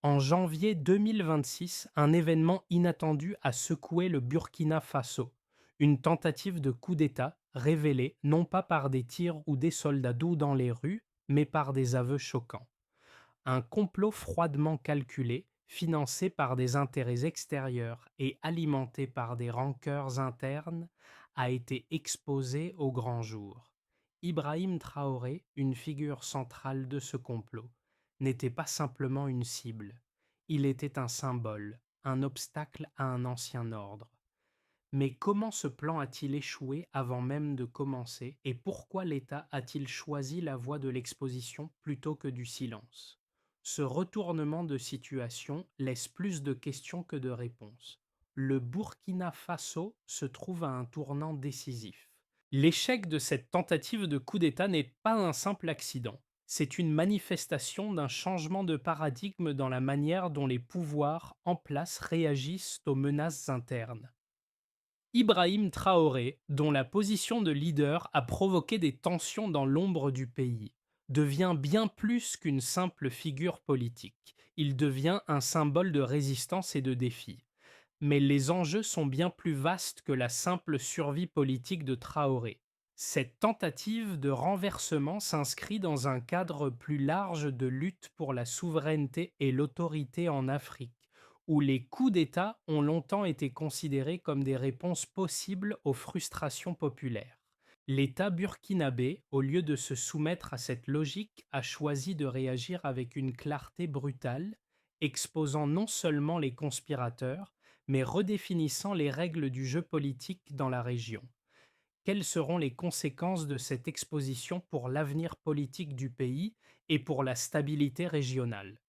En janvier 2026, un événement inattendu a secoué le Burkina Faso. Une tentative de coup d'État révélée non pas par des tirs ou des soldats doux dans les rues, mais par des aveux choquants. Un complot froidement calculé, financé par des intérêts extérieurs et alimenté par des rancœurs internes, a été exposé au grand jour. Ibrahim Traoré, une figure centrale de ce complot, n'était pas simplement une cible. Il était un symbole, un obstacle à un ancien ordre. Mais comment ce plan a-t-il échoué avant même de commencer et pourquoi l'État a-t-il choisi la voie de l'exposition plutôt que du silence? Ce retournement de situation laisse plus de questions que de réponses. Le Burkina Faso se trouve à un tournant décisif. L'échec de cette tentative de coup d'État n'est pas un simple accident. C'est une manifestation d'un changement de paradigme dans la manière dont les pouvoirs en place réagissent aux menaces internes. Ibrahim Traoré, dont la position de leader a provoqué des tensions dans l'ombre du pays, devient bien plus qu'une simple figure politique. Il devient un symbole de résistance et de défi. Mais les enjeux sont bien plus vastes que la simple survie politique de Traoré. Cette tentative de renversement s'inscrit dans un cadre plus large de lutte pour la souveraineté et l'autorité en Afrique, où les coups d'État ont longtemps été considérés comme des réponses possibles aux frustrations populaires. L'État burkinabé, au lieu de se soumettre à cette logique, a choisi de réagir avec une clarté brutale, exposant non seulement les conspirateurs, mais redéfinissant les règles du jeu politique dans la région. Quelles seront les conséquences de cette exposition pour l'avenir politique du pays et pour la stabilité régionale?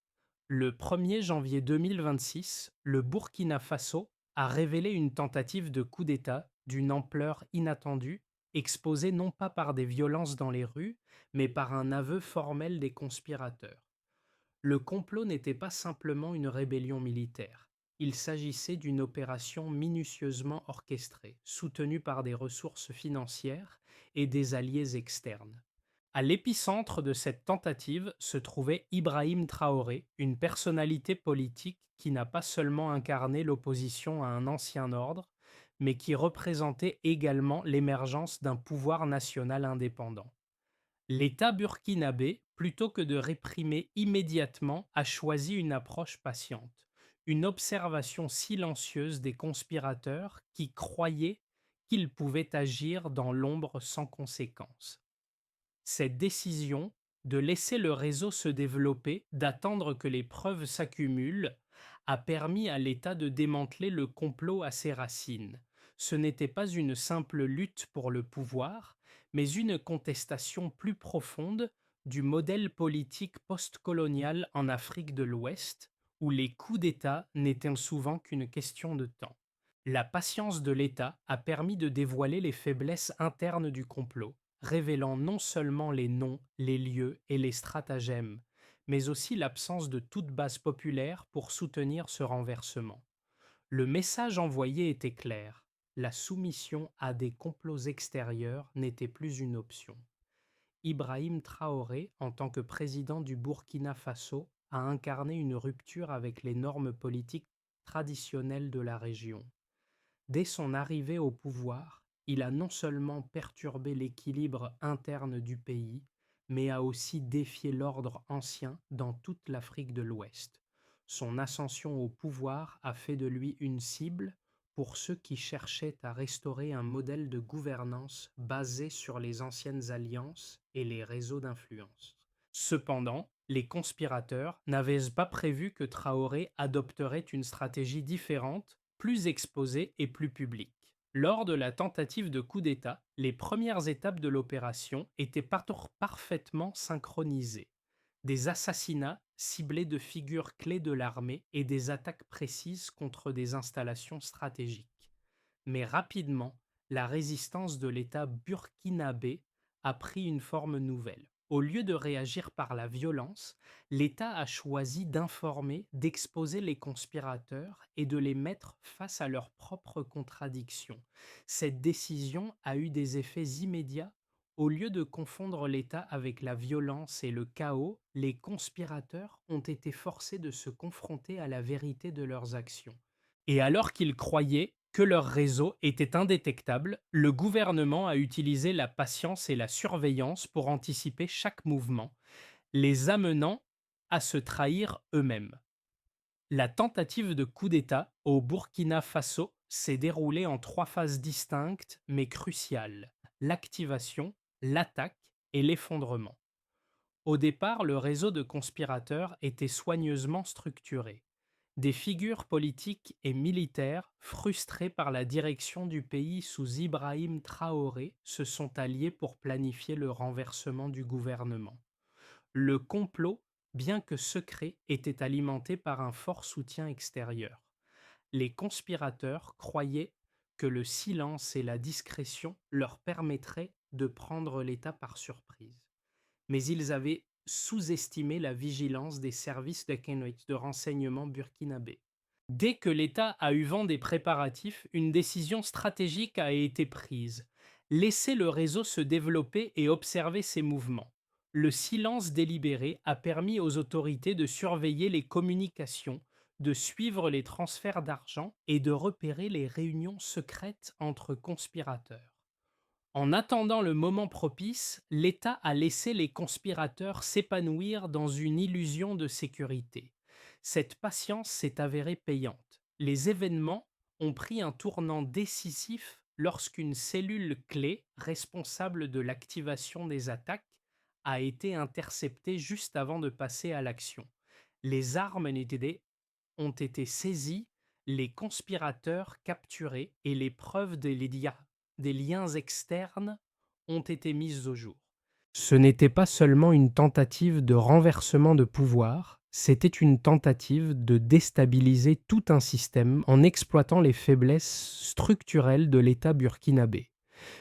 Le 1er janvier 2026, le Burkina Faso a révélé une tentative de coup d'État d'une ampleur inattendue, exposée non pas par des violences dans les rues, mais par un aveu formel des conspirateurs. Le complot n'était pas simplement une rébellion militaire. Il s'agissait d'une opération minutieusement orchestrée, soutenue par des ressources financières et des alliés externes. À l'épicentre de cette tentative se trouvait Ibrahim Traoré, une personnalité politique qui n'a pas seulement incarné l'opposition à un ancien ordre, mais qui représentait également l'émergence d'un pouvoir national indépendant. L'État burkinabé, plutôt que de réprimer immédiatement, a choisi une approche patiente, une observation silencieuse des conspirateurs qui croyaient qu'ils pouvaient agir dans l'ombre sans conséquence. Cette décision de laisser le réseau se développer, d'attendre que les preuves s'accumulent, a permis à l'État de démanteler le complot à ses racines. Ce n'était pas une simple lutte pour le pouvoir, mais une contestation plus profonde du modèle politique postcolonial en Afrique de l'Ouest, où les coups d'État n'étaient souvent qu'une question de temps. La patience de l'État a permis de dévoiler les faiblesses internes du complot, révélant non seulement les noms, les lieux et les stratagèmes, mais aussi l'absence de toute base populaire pour soutenir ce renversement. Le message envoyé était clair. La soumission à des complots extérieurs n'était plus une option. Ibrahim Traoré, en tant que président du Burkina Faso, a incarné une rupture avec les normes politiques traditionnelles de la région. Dès son arrivée au pouvoir, il a non seulement perturbé l'équilibre interne du pays, mais a aussi défié l'ordre ancien dans toute l'Afrique de l'Ouest. Son ascension au pouvoir a fait de lui une cible pour ceux qui cherchaient à restaurer un modèle de gouvernance basé sur les anciennes alliances et les réseaux d'influence. Cependant, les conspirateurs n'avaient pas prévu que Traoré adopterait une stratégie différente, plus exposée et plus publique. Lors de la tentative de coup d'État, les premières étapes de l'opération étaient parfaitement synchronisées. Des assassinats ciblés de figures clés de l'armée et des attaques précises contre des installations stratégiques. Mais rapidement, la résistance de l'État burkinabé a pris une forme nouvelle. Au lieu de réagir par la violence, l'État a choisi d'informer, d'exposer les conspirateurs et de les mettre face à leurs propres contradictions. Cette décision a eu des effets immédiats Au lieu de confondre l'État avec la violence et le chaos, les conspirateurs ont été forcés de se confronter à la vérité de leurs actions. Et alors qu'ils croyaient que leur réseau était indétectable, le gouvernement a utilisé la patience et la surveillance pour anticiper chaque mouvement, les amenant à se trahir eux-mêmes. La tentative de coup d'État au Burkina Faso s'est déroulée en trois phases distinctes mais cruciales: l'activation, l'attaque et l'effondrement. Au départ, le réseau de conspirateurs était soigneusement structuré. Des figures politiques et militaires, frustrées par la direction du pays sous Ibrahim Traoré, se sont alliés pour planifier le renversement du gouvernement. Le complot, bien que secret, était alimenté par un fort soutien extérieur. Les conspirateurs croyaient que le silence et la discrétion leur permettraient de prendre l'État par surprise. Mais ils avaient sous-estimé la vigilance des services de renseignement burkinabés. Dès que l'État a eu vent des préparatifs, une décision stratégique a été prise: laisser le réseau se développer et observer ses mouvements. Le silence délibéré a permis aux autorités de surveiller les communications, de suivre les transferts d'argent et de repérer les réunions secrètes entre conspirateurs. En attendant le moment propice, l'État a laissé les conspirateurs s'épanouir dans une illusion de sécurité. Cette patience s'est avérée payante. Les événements ont pris un tournant décisif lorsqu'une cellule clé responsable de l'activation des attaques a été interceptée juste avant de passer à l'action. Les armes ont été saisies, les conspirateurs capturés et les preuves des liens externes ont été mises au jour. Ce n'était pas seulement une tentative de renversement de pouvoir, c'était une tentative de déstabiliser tout un système en exploitant les faiblesses structurelles de l'État burkinabé.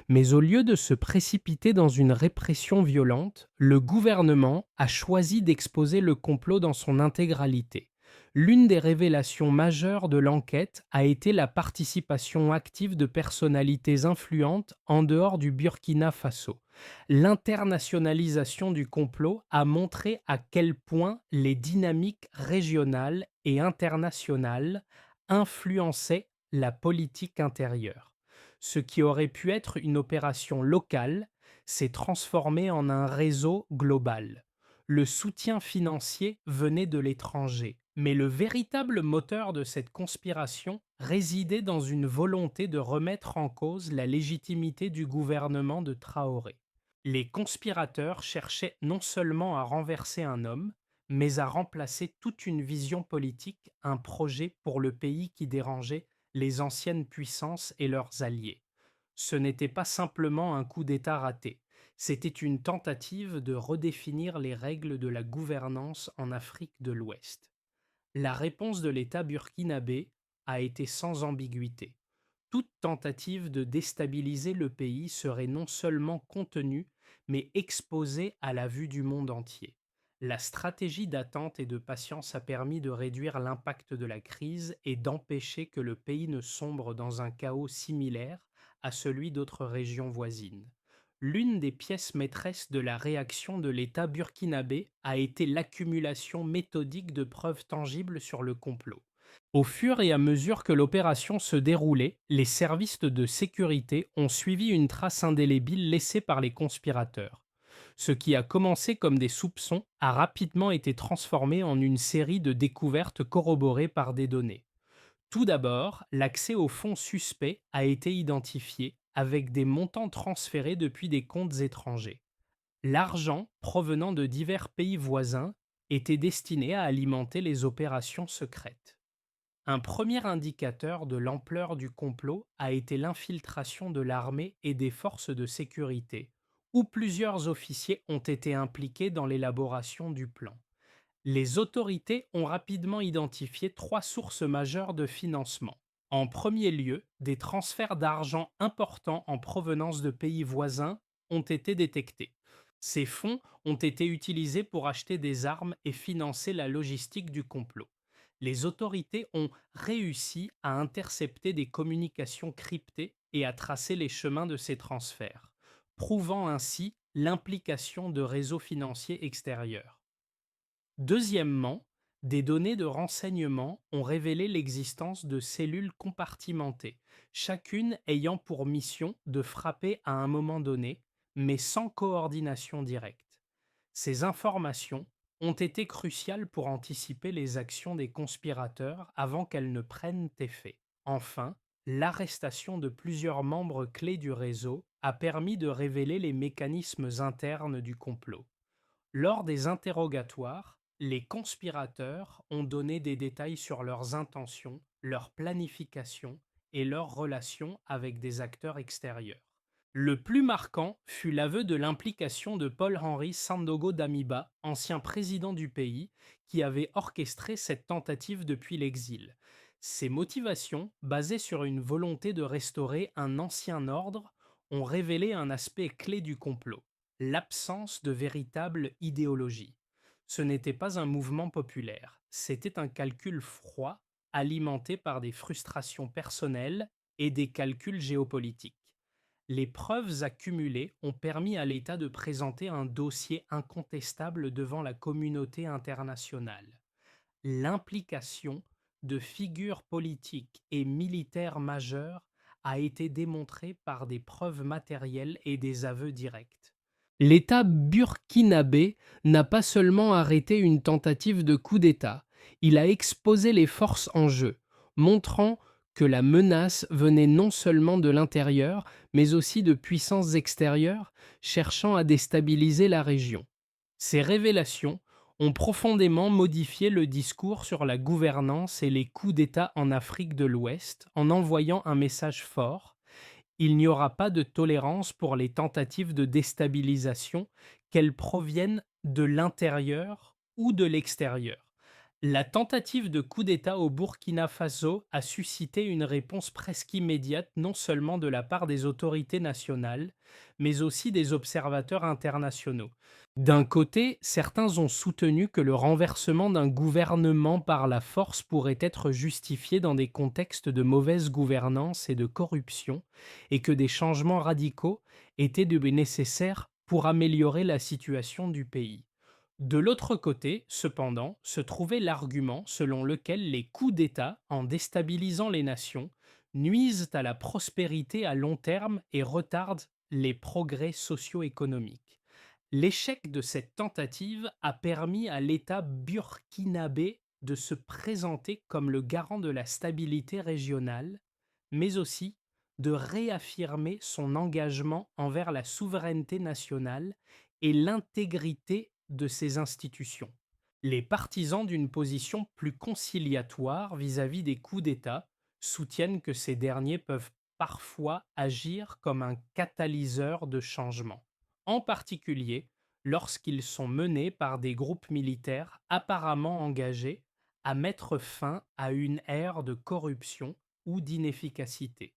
Mais au lieu de se précipiter dans une répression violente, le gouvernement a choisi d'exposer le complot dans son intégralité. L'une des révélations majeures de l'enquête a été la participation active de personnalités influentes en dehors du Burkina Faso. L'internationalisation du complot a montré à quel point les dynamiques régionales et internationales influençaient la politique intérieure. Ce qui aurait pu être une opération locale s'est transformé en un réseau global. Le soutien financier venait de l'étranger, mais le véritable moteur de cette conspiration résidait dans une volonté de remettre en cause la légitimité du gouvernement de Traoré. Les conspirateurs cherchaient non seulement à renverser un homme, mais à remplacer toute une vision politique, un projet pour le pays qui dérangeait les anciennes puissances et leurs alliés. Ce n'était pas simplement un coup d'État raté, c'était une tentative de redéfinir les règles de la gouvernance en Afrique de l'Ouest. La réponse de l'État burkinabé a été sans ambiguïté. Toute tentative de déstabiliser le pays serait non seulement contenue, mais exposée à la vue du monde entier. La stratégie d'attente et de patience a permis de réduire l'impact de la crise et d'empêcher que le pays ne sombre dans un chaos similaire à celui d'autres régions voisines. L'une des pièces maîtresses de la réaction de l'État burkinabé a été l'accumulation méthodique de preuves tangibles sur le complot. Au fur et à mesure que l'opération se déroulait, les services de sécurité ont suivi une trace indélébile laissée par les conspirateurs. Ce qui a commencé comme des soupçons a rapidement été transformé en une série de découvertes corroborées par des données. Tout d'abord, l'accès aux fonds suspects a été identifié avec des montants transférés depuis des comptes étrangers. L'argent provenant de divers pays voisins était destiné à alimenter les opérations secrètes. Un premier indicateur de l'ampleur du complot a été l'infiltration de l'armée et des forces de sécurité, où plusieurs officiers ont été impliqués dans l'élaboration du plan. Les autorités ont rapidement identifié trois sources majeures de financement. En premier lieu, des transferts d'argent importants en provenance de pays voisins ont été détectés. Ces fonds ont été utilisés pour acheter des armes et financer la logistique du complot. Les autorités ont réussi à intercepter des communications cryptées et à tracer les chemins de ces transferts. prouvant ainsi l'implication de réseaux financiers extérieurs. Deuxièmement, des données de renseignement ont révélé l'existence de cellules compartimentées, chacune ayant pour mission de frapper à un moment donné, mais sans coordination directe. Ces informations ont été cruciales pour anticiper les actions des conspirateurs avant qu'elles ne prennent effet. Enfin, l'arrestation de plusieurs membres clés du réseau a permis de révéler les mécanismes internes du complot. Lors des interrogatoires, les conspirateurs ont donné des détails sur leurs intentions, leur planification et leurs relations avec des acteurs extérieurs. Le plus marquant fut l'aveu de l'implication de Paul-Henri Sandogo Damiba, ancien président du pays, qui avait orchestré cette tentative depuis l'exil. Ses motivations, basées sur une volonté de restaurer un ancien ordre, ont révélé un aspect clé du complot: l'absence de véritable idéologie. Ce n'était pas un mouvement populaire, c'était un calcul froid, alimenté par des frustrations personnelles et des calculs géopolitiques. Les preuves accumulées ont permis à l'État de présenter un dossier incontestable devant la communauté internationale. L'implication de figures politiques et militaires majeures a été démontrée par des preuves matérielles et des aveux directs. L'État burkinabé n'a pas seulement arrêté une tentative de coup d'État, il a exposé les forces en jeu, montrant que la menace venait non seulement de l'intérieur, mais aussi de puissances extérieures cherchant à déstabiliser la région. Ces révélations ont profondément modifié le discours sur la gouvernance et les coups d'État en Afrique de l'Ouest en envoyant un message fort: il n'y aura pas de tolérance pour les tentatives de déstabilisation, qu'elles proviennent de l'intérieur ou de l'extérieur. La tentative de coup d'État au Burkina Faso a suscité une réponse presque immédiate non seulement de la part des autorités nationales, mais aussi des observateurs internationaux. D'un côté, certains ont soutenu que le renversement d'un gouvernement par la force pourrait être justifié dans des contextes de mauvaise gouvernance et de corruption, et que des changements radicaux étaient nécessaires pour améliorer la situation du pays. De l'autre côté, cependant, se trouvait l'argument selon lequel les coups d'État, en déstabilisant les nations, nuisent à la prospérité à long terme et retardent les progrès socio-économiques. L'échec de cette tentative a permis à l'État burkinabé de se présenter comme le garant de la stabilité régionale, mais aussi de réaffirmer son engagement envers la souveraineté nationale et l'intégrité de ses institutions. Les partisans d'une position plus conciliatoire vis-à-vis des coups d'État soutiennent que ces derniers peuvent parfois agir comme un catalyseur de changement, en particulier lorsqu'ils sont menés par des groupes militaires apparemment engagés à mettre fin à une ère de corruption ou d'inefficacité.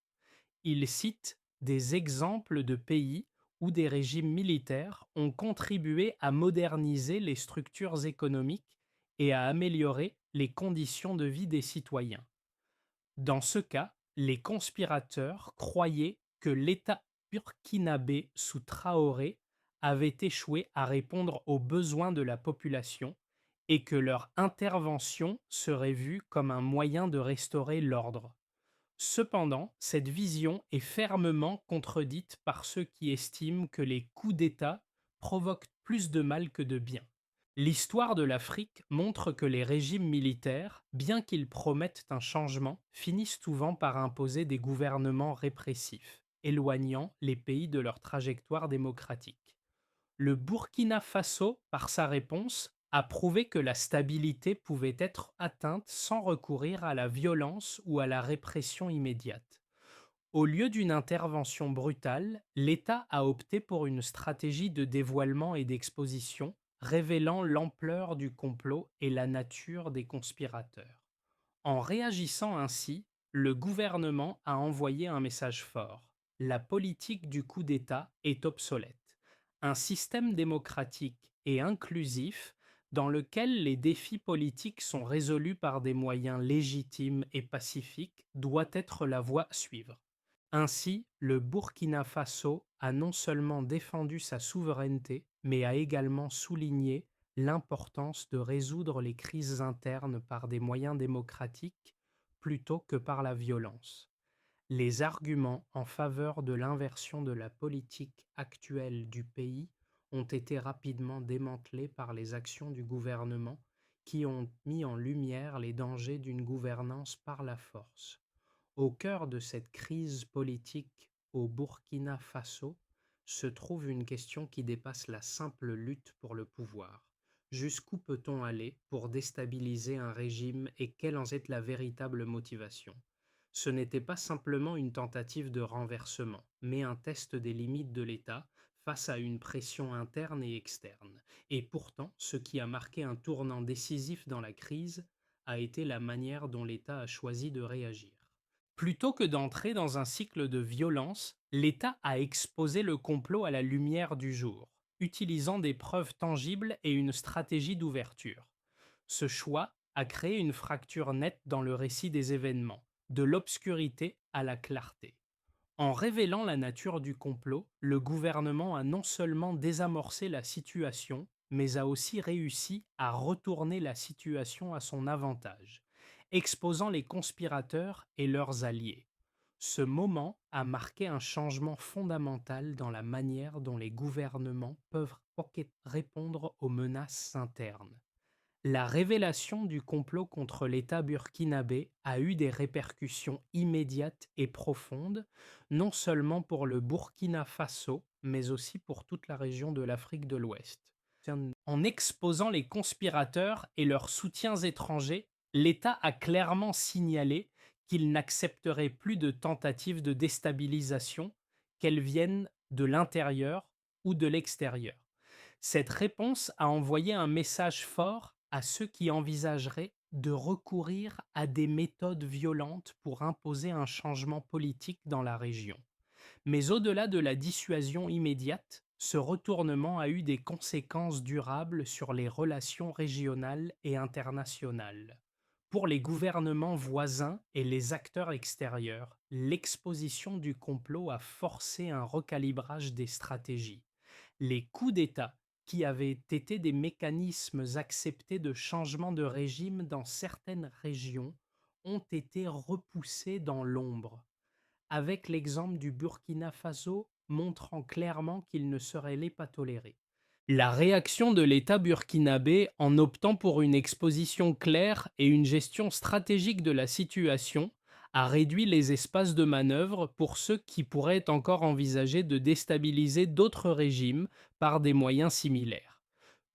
Il cite des exemples de pays où des régimes militaires ont contribué à moderniser les structures économiques et à améliorer les conditions de vie des citoyens. Dans ce cas, les conspirateurs croyaient que l'État burkinabé sous Traoré avait échoué à répondre aux besoins de la population et que leur intervention serait vue comme un moyen de restaurer l'ordre. Cependant, cette vision est fermement contredite par ceux qui estiment que les coups d'État provoquent plus de mal que de bien. L'histoire de l'Afrique montre que les régimes militaires, bien qu'ils promettent un changement, finissent souvent par imposer des gouvernements répressifs, éloignant les pays de leur trajectoire démocratique. Le Burkina Faso, par sa réponse, a prouvé que la stabilité pouvait être atteinte sans recourir à la violence ou à la répression immédiate. Au lieu d'une intervention brutale, l'État a opté pour une stratégie de dévoilement et d'exposition, révélant l'ampleur du complot et la nature des conspirateurs. En réagissant ainsi, le gouvernement a envoyé un message fort: la politique du coup d'État est obsolète. Un système démocratique et inclusif dans lequel les défis politiques sont résolus par des moyens légitimes et pacifiques doit être la voie à suivre. Ainsi, le Burkina Faso a non seulement défendu sa souveraineté, mais a également souligné l'importance de résoudre les crises internes par des moyens démocratiques plutôt que par la violence. Les arguments en faveur de l'inversion de la politique actuelle du pays ont été rapidement démantelés par les actions du gouvernement qui ont mis en lumière les dangers d'une gouvernance par la force. Au cœur de cette crise politique au Burkina Faso se trouve une question qui dépasse la simple lutte pour le pouvoir. Jusqu'où peut-on aller pour déstabiliser un régime et quelle en est la véritable motivation? Ce n'était pas simplement une tentative de renversement, mais un test des limites de l'État face à une pression interne et externe. Et pourtant, ce qui a marqué un tournant décisif dans la crise a été la manière dont l'État a choisi de réagir. Plutôt que d'entrer dans un cycle de violence, l'État a exposé le complot à la lumière du jour, utilisant des preuves tangibles et une stratégie d'ouverture. Ce choix a créé une fracture nette dans le récit des événements, de l'obscurité à la clarté. En révélant la nature du complot, le gouvernement a non seulement désamorcé la situation, mais a aussi réussi à retourner la situation à son avantage, exposant les conspirateurs et leurs alliés. Ce moment a marqué un changement fondamental dans la manière dont les gouvernements peuvent répondre aux menaces internes. La révélation du complot contre l'État burkinabé a eu des répercussions immédiates et profondes, non seulement pour le Burkina Faso, mais aussi pour toute la région de l'Afrique de l'Ouest. En exposant les conspirateurs et leurs soutiens étrangers, l'État a clairement signalé qu'il n'accepterait plus de tentatives de déstabilisation, qu'elles viennent de l'intérieur ou de l'extérieur. Cette réponse a envoyé un message fort à ceux qui envisageraient de recourir à des méthodes violentes pour imposer un changement politique dans la région. Mais au-delà de la dissuasion immédiate, ce retournement a eu des conséquences durables sur les relations régionales et internationales. Pour les gouvernements voisins et les acteurs extérieurs, l'exposition du complot a forcé un recalibrage des stratégies. Les coups d'État, qui avaient été des mécanismes acceptés de changement de régime dans certaines régions, ont été repoussés dans l'ombre, avec l'exemple du Burkina Faso montrant clairement qu'il ne serait pas toléré. La réaction de l'État burkinabé en optant pour une exposition claire et une gestion stratégique de la situation a réduit les espaces de manœuvre pour ceux qui pourraient encore envisager de déstabiliser d'autres régimes par des moyens similaires.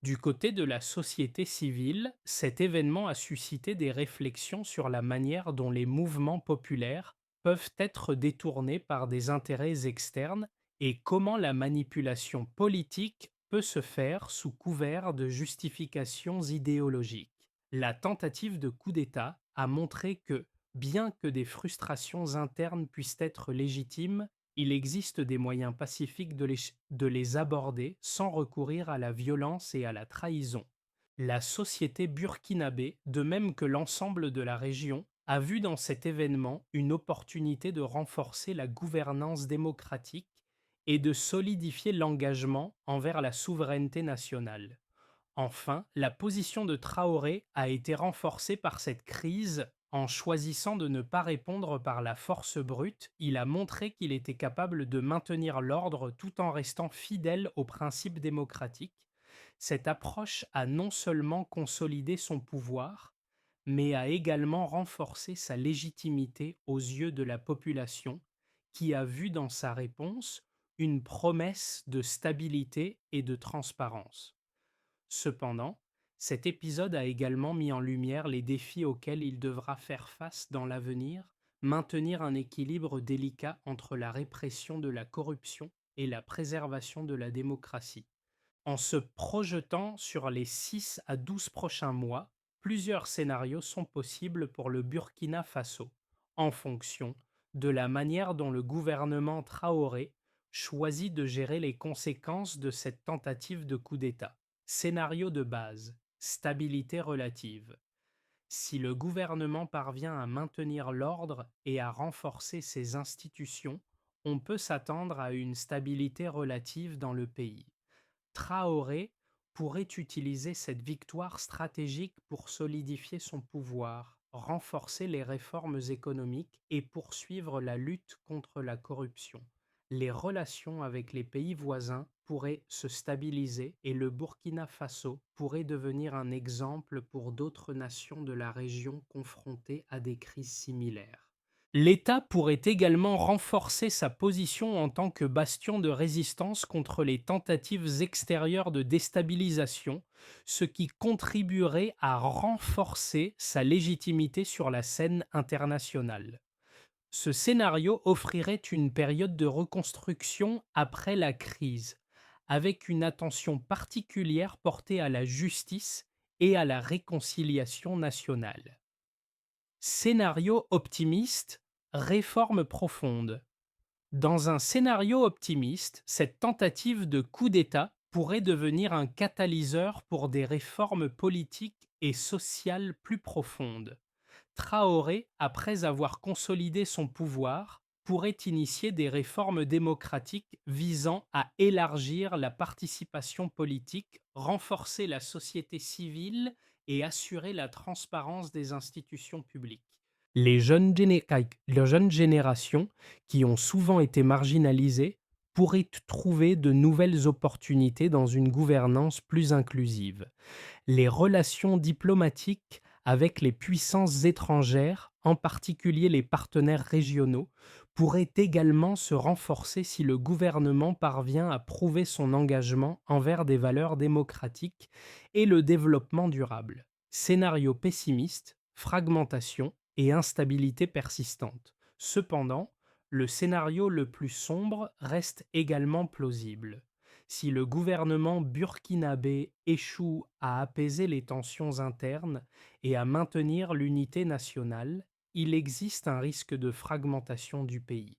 Du côté de la société civile, cet événement a suscité des réflexions sur la manière dont les mouvements populaires peuvent être détournés par des intérêts externes et comment la manipulation politique peut se faire sous couvert de justifications idéologiques. La tentative de coup d'État a montré que, bien que des frustrations internes puissent être légitimes, il existe des moyens pacifiques de les aborder sans recourir à la violence et à la trahison. La société burkinabé, de même que l'ensemble de la région, a vu dans cet événement une opportunité de renforcer la gouvernance démocratique et de solidifier l'engagement envers la souveraineté nationale. Enfin, la position de Traoré a été renforcée par cette crise. En choisissant de ne pas répondre par la force brute, il a montré qu'il était capable de maintenir l'ordre tout en restant fidèle aux principes démocratiques. Cette approche a non seulement consolidé son pouvoir, mais a également renforcé sa légitimité aux yeux de la population, qui a vu dans sa réponse une promesse de stabilité et de transparence. Cependant, cet épisode a également mis en lumière les défis auxquels il devra faire face dans l'avenir, maintenir un équilibre délicat entre la répression de la corruption et la préservation de la démocratie. En se projetant sur les 6 à 12 prochains mois, plusieurs scénarios sont possibles pour le Burkina Faso, en fonction de la manière dont le gouvernement Traoré choisit de gérer les conséquences de cette tentative de coup d'État. Scénario de base: stabilité relative. Si le gouvernement parvient à maintenir l'ordre et à renforcer ses institutions, on peut s'attendre à une stabilité relative dans le pays. Traoré pourrait utiliser cette victoire stratégique pour solidifier son pouvoir, renforcer les réformes économiques et poursuivre la lutte contre la corruption. Les relations avec les pays voisins pourraient se stabiliser et le Burkina Faso pourrait devenir un exemple pour d'autres nations de la région confrontées à des crises similaires. L'État pourrait également renforcer sa position en tant que bastion de résistance contre les tentatives extérieures de déstabilisation, ce qui contribuerait à renforcer sa légitimité sur la scène internationale. Ce scénario offrirait une période de reconstruction après la crise, avec une attention particulière portée à la justice et à la réconciliation nationale. Scénario optimiste, réforme profonde. Dans un scénario optimiste, cette tentative de coup d'État pourrait devenir un catalyseur pour des réformes politiques et sociales plus profondes. Traoré, après avoir consolidé son pouvoir, pourrait initier des réformes démocratiques visant à élargir la participation politique, renforcer la société civile et assurer la transparence des institutions publiques. Les jeunes générations, qui ont souvent été marginalisées, pourraient trouver de nouvelles opportunités dans une gouvernance plus inclusive. Les relations diplomatiques avec les puissances étrangères, en particulier les partenaires régionaux, pourraient également se renforcer si le gouvernement parvient à prouver son engagement envers des valeurs démocratiques et le développement durable. Scénario pessimiste, fragmentation et instabilité persistante. Cependant, le scénario le plus sombre reste également plausible. Si le gouvernement burkinabé échoue à apaiser les tensions internes et à maintenir l'unité nationale, il existe un risque de fragmentation du pays.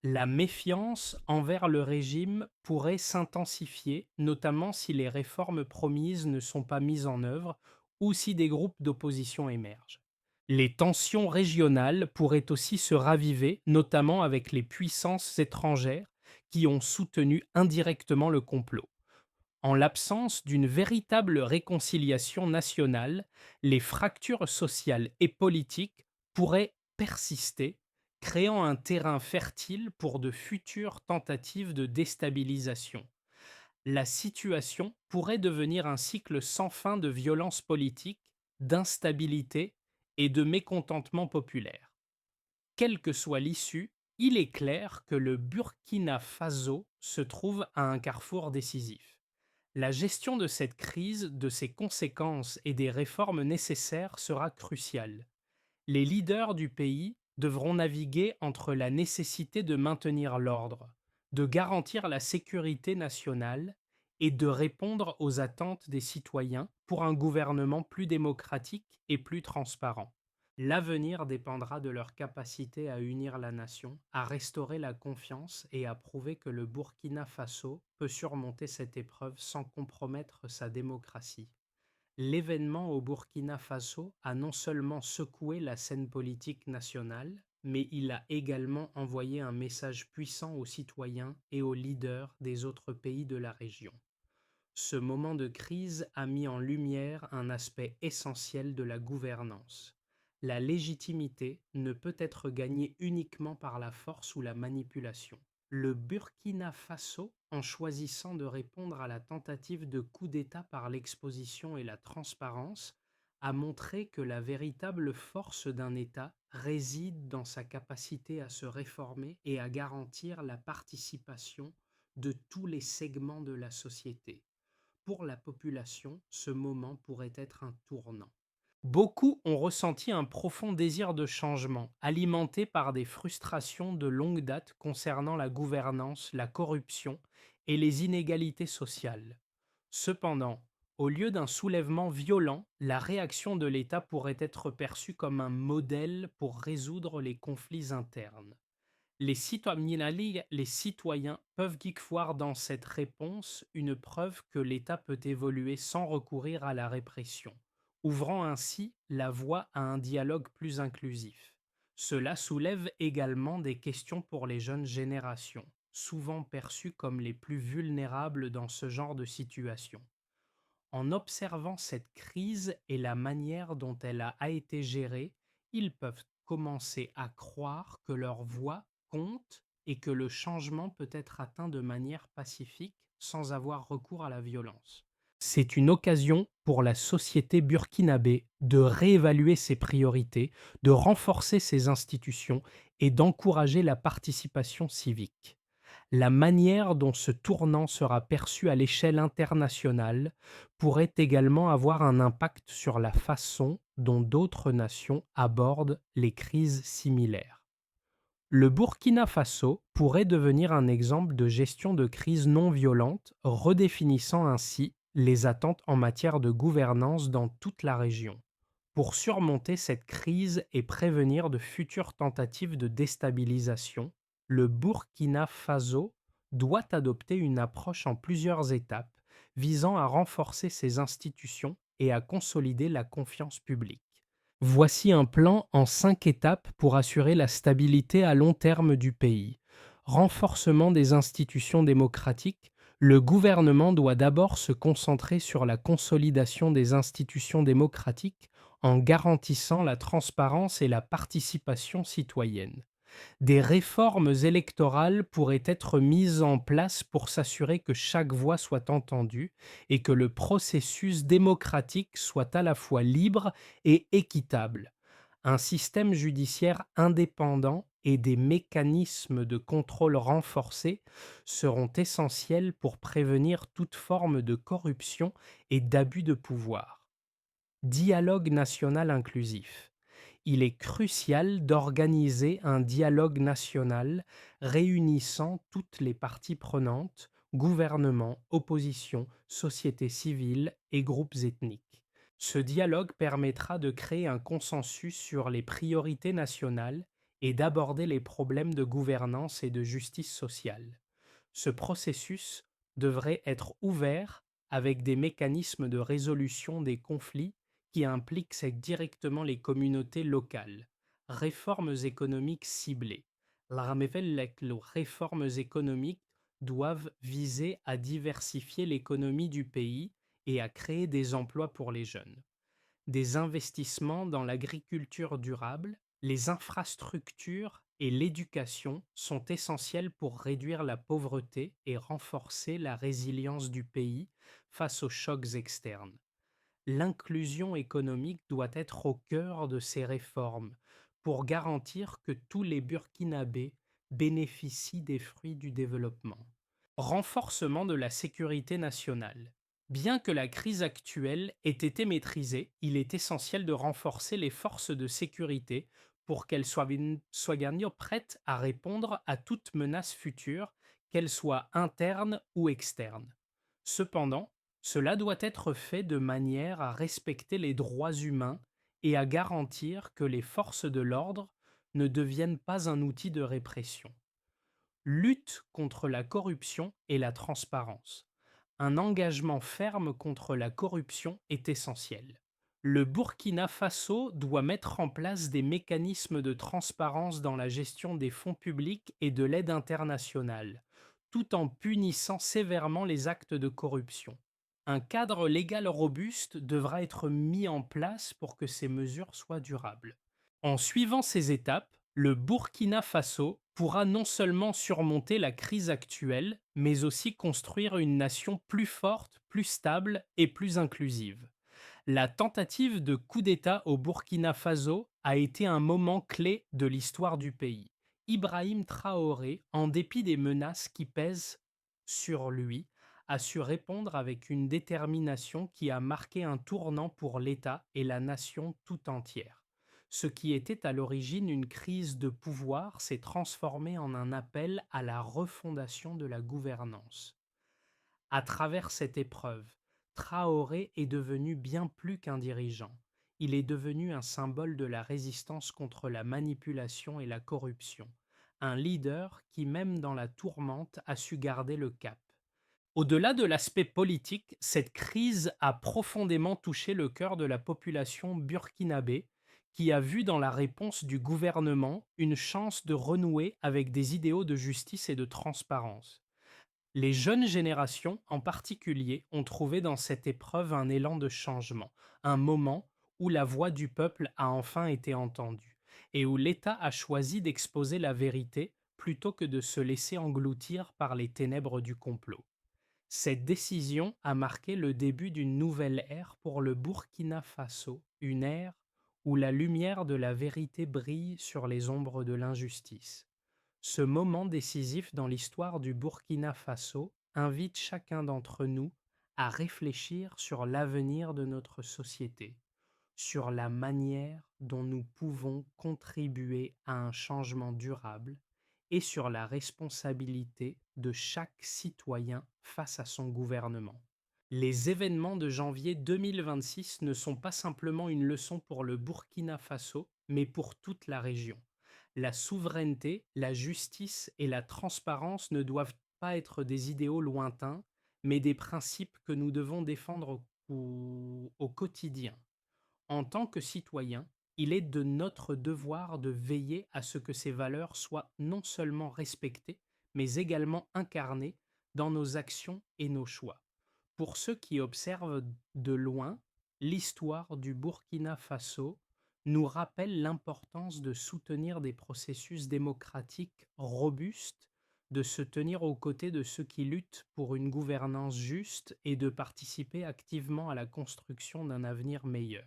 La méfiance envers le régime pourrait s'intensifier, notamment si les réformes promises ne sont pas mises en œuvre ou si des groupes d'opposition émergent. Les tensions régionales pourraient aussi se raviver, notamment avec les puissances étrangères qui ont soutenu indirectement le complot. En l'absence d'une véritable réconciliation nationale, les fractures sociales et politiques pourraient persister, créant un terrain fertile pour de futures tentatives de déstabilisation. La situation pourrait devenir un cycle sans fin de violence politique, d'instabilité et de mécontentement populaire. Quelle que soit l'issue, il est clair que le Burkina Faso se trouve à un carrefour décisif. La gestion de cette crise, de ses conséquences et des réformes nécessaires sera cruciale. Les leaders du pays devront naviguer entre la nécessité de maintenir l'ordre, de garantir la sécurité nationale et de répondre aux attentes des citoyens pour un gouvernement plus démocratique et plus transparent. L'avenir dépendra de leur capacité à unir la nation, à restaurer la confiance et à prouver que le Burkina Faso peut surmonter cette épreuve sans compromettre sa démocratie. L'événement au Burkina Faso a non seulement secoué la scène politique nationale, mais il a également envoyé un message puissant aux citoyens et aux leaders des autres pays de la région. Ce moment de crise a mis en lumière un aspect essentiel de la gouvernance. La légitimité ne peut être gagnée uniquement par la force ou la manipulation. Le Burkina Faso, en choisissant de répondre à la tentative de coup d'État par l'exposition et la transparence, a montré que la véritable force d'un État réside dans sa capacité à se réformer et à garantir la participation de tous les segments de la société. Pour la population, ce moment pourrait être un tournant. Beaucoup ont ressenti un profond désir de changement, alimenté par des frustrations de longue date concernant la gouvernance, la corruption et les inégalités sociales. Cependant, au lieu d'un soulèvement violent, la réaction de l'État pourrait être perçue comme un modèle pour résoudre les conflits internes. Les citoyens peuvent y voir dans cette réponse une preuve que l'État peut évoluer sans recourir à la répression. ouvrant ainsi la voie à un dialogue plus inclusif. Cela soulève également des questions pour les jeunes générations, souvent perçues comme les plus vulnérables dans ce genre de situation. En observant cette crise et la manière dont elle a été gérée, ils peuvent commencer à croire que leur voix compte et que le changement peut être atteint de manière pacifique sans avoir recours à la violence. C'est une occasion pour la société burkinabé de réévaluer ses priorités, de renforcer ses institutions et d'encourager la participation civique. La manière dont ce tournant sera perçu à l'échelle internationale pourrait également avoir un impact sur la façon dont d'autres nations abordent les crises similaires. Le Burkina Faso pourrait devenir un exemple de gestion de crise non violente, redéfinissant ainsi les attentes en matière de gouvernance dans toute la région. Pour surmonter cette crise et prévenir de futures tentatives de déstabilisation, le Burkina Faso doit adopter une approche en plusieurs étapes visant à renforcer ses institutions et à consolider la confiance publique. Voici un plan en 5 étapes pour assurer la stabilité à long terme du pays. Renforcement des institutions démocratiques. Le gouvernement doit d'abord se concentrer sur la consolidation des institutions démocratiques en garantissant la transparence et la participation citoyenne. Des réformes électorales pourraient être mises en place pour s'assurer que chaque voix soit entendue et que le processus démocratique soit à la fois libre et équitable. Un système judiciaire indépendant et des mécanismes de contrôle renforcés seront essentiels pour prévenir toute forme de corruption et d'abus de pouvoir. Dialogue national inclusif. Il est crucial d'organiser un dialogue national réunissant toutes les parties prenantes, gouvernement, opposition, société civile et groupes ethniques. Ce dialogue permettra de créer un consensus sur les priorités nationales et d'aborder les problèmes de gouvernance et de justice sociale. Ce processus devrait être ouvert avec des mécanismes de résolution des conflits qui impliquent directement les communautés locales. Réformes économiques ciblées. Les réformes économiques doivent viser à diversifier l'économie du pays et à créer des emplois pour les jeunes. Des investissements dans l'agriculture durable, les infrastructures et l'éducation sont essentiels pour réduire la pauvreté et renforcer la résilience du pays face aux chocs externes. L'inclusion économique doit être au cœur de ces réformes pour garantir que tous les Burkinabés bénéficient des fruits du développement. Renforcement de la sécurité nationale. Bien que la crise actuelle ait été maîtrisée, il est essentiel de renforcer les forces de sécurité pour qu'elles soient prêtes à répondre à toute menace future, qu'elle soit interne ou externe. Cependant, cela doit être fait de manière à respecter les droits humains et à garantir que les forces de l'ordre ne deviennent pas un outil de répression. Lutte contre la corruption et la transparence. Un engagement ferme contre la corruption est essentiel. Le Burkina Faso doit mettre en place des mécanismes de transparence dans la gestion des fonds publics et de l'aide internationale, tout en punissant sévèrement les actes de corruption. Un cadre légal robuste devra être mis en place pour que ces mesures soient durables. En suivant ces étapes, le Burkina Faso pourra non seulement surmonter la crise actuelle, mais aussi construire une nation plus forte, plus stable et plus inclusive. La tentative de coup d'État au Burkina Faso a été un moment clé de l'histoire du pays. Ibrahim Traoré, en dépit des menaces qui pèsent sur lui, a su répondre avec une détermination qui a marqué un tournant pour l'État et la nation tout entière. Ce qui était à l'origine une crise de pouvoir s'est transformé en un appel à la refondation de la gouvernance. À travers cette épreuve, Traoré est devenu bien plus qu'un dirigeant. Il est devenu un symbole de la résistance contre la manipulation et la corruption. Un leader qui, même dans la tourmente, a su garder le cap. Au-delà de l'aspect politique, cette crise a profondément touché le cœur de la population burkinabé, qui a vu dans la réponse du gouvernement une chance de renouer avec des idéaux de justice et de transparence. Les jeunes générations, en particulier, ont trouvé dans cette épreuve un élan de changement, un moment où la voix du peuple a enfin été entendue, et où l'État a choisi d'exposer la vérité plutôt que de se laisser engloutir par les ténèbres du complot. Cette décision a marqué le début d'une nouvelle ère pour le Burkina Faso, une ère où la lumière de la vérité brille sur les ombres de l'injustice. Ce moment décisif dans l'histoire du Burkina Faso invite chacun d'entre nous à réfléchir sur l'avenir de notre société, sur la manière dont nous pouvons contribuer à un changement durable et sur la responsabilité de chaque citoyen face à son gouvernement. Les événements de janvier 2026 ne sont pas simplement une leçon pour le Burkina Faso, mais pour toute la région. La souveraineté, la justice et la transparence ne doivent pas être des idéaux lointains, mais des principes que nous devons défendre au quotidien. En tant que citoyen, il est de notre devoir de veiller à ce que ces valeurs soient non seulement respectées, mais également incarnées dans nos actions et nos choix. Pour ceux qui observent de loin, l'histoire du Burkina Faso nous rappelle l'importance de soutenir des processus démocratiques robustes, de se tenir aux côtés de ceux qui luttent pour une gouvernance juste et de participer activement à la construction d'un avenir meilleur.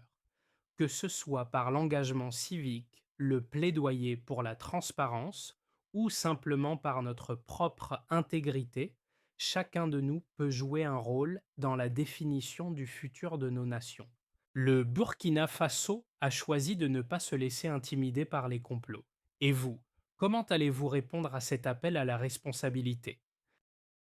Que ce soit par l'engagement civique, le plaidoyer pour la transparence ou simplement par notre propre intégrité, chacun de nous peut jouer un rôle dans la définition du futur de nos nations. Le Burkina Faso a choisi de ne pas se laisser intimider par les complots. Et vous, comment allez-vous répondre à cet appel à la responsabilité?